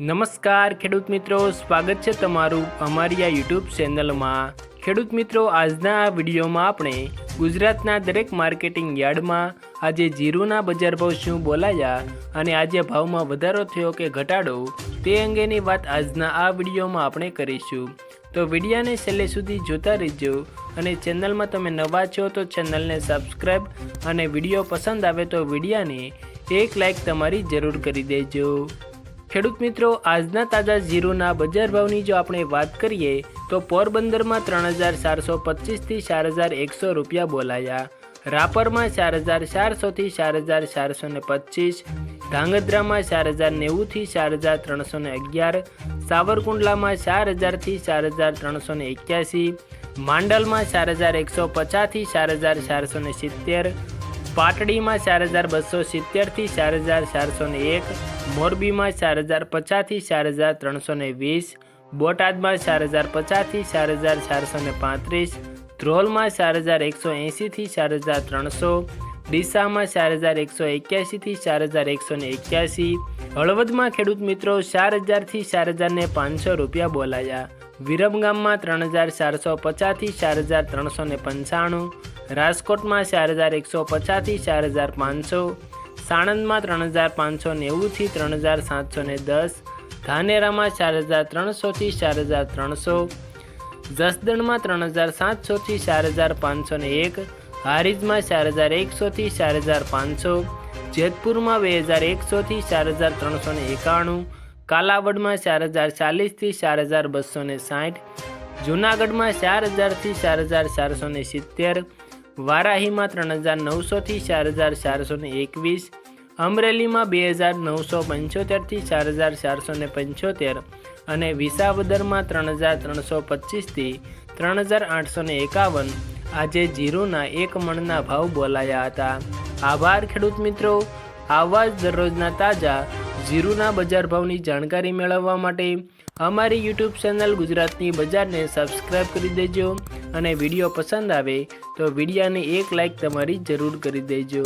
નમસ્કાર ખેડૂત મિત્રો, સ્વાગત છે તમારું અમારી આ યુટ્યુબ ચેનલમાં। ખેડૂત મિત્રો, આજના આ વિડીયોમાં આપણે ગુજરાતના દરેક માર્કેટિંગ યાર્ડમાં આજે જીરુના બજાર ભાવ શું બોલાયા અને આજે ભાવમાં વધારો થયો કે ઘટાડો તે અંગેની વાત આજના આ વિડીયોમાં આપણે કરીશું। તો વિડીયોને છેલ્લે સુધી જોતા રહેજો અને ચેનલમાં તમે નવા છો તો ચેનલને સબસ્ક્રાઈબ અને વિડીયો પસંદ આવે તો વિડીયોને એક લાઈક તમારી જરૂર કરી દેજો। ખેડૂત મિત્રો, આજના તાજા જીરુના બજાર ભાવની જો આપણે વાત કરીએ તો પોરબંદરમાં 3425થી 4100 રૂપિયા બોલાયા, રાપરમાં 4400થી 4425, ધાંગધ્રામાં 4090થી 4311, સાવરકુંડલામાં 4000થી 4381, માંડલમાં 4150થી 4470, પાટડીમાં 4270થી 4401, મોરબીમાં 4050થી 4320, બોટાદમાં 4050થી 4435, ધ્રોલમાં 4180થી 4300, ડીસામાં 4181થી 4181, હળવદમાં ખેડૂત મિત્રો 4000થી 4500 રૂપિયા બોલાયા, વિરમગામમાં 3450થી 4395, રાજકોટમાં 4150થી 4500, સાણંદમાં 3590થી 3710, ધાનેરામાં 4300થી 4300, જસદણમાં 3700થી 4501, હારીજમાં 4100થી 4500, જેતપુરમાં 2100થી 4391, કાલાવડમાં 4040થી 4260, જૂનાગઢમાં 4000થી 4470, વારાહીમાં 3900થી 4421, અમરેલીમાં 2975થી 4475 અને વિસાવદરમાં 3325થી 3851 આજે જીરુના એક મણના ભાવ બોલાયા હતા। આભાર ખેડૂત મિત્રો। આવા જ દરરોજના તાજા જીરુના બજાર ભાવની જાણકારી મેળવવા માટે અમારી યુટ્યુબ ચેનલ ગુજરાતની બજારને સબસ્ક્રાઈબ કરી દેજો અને વિડીયો પસંદ આવે તો વિડીયોને એક લાઈક તમારી જરૂર કરી દેજો।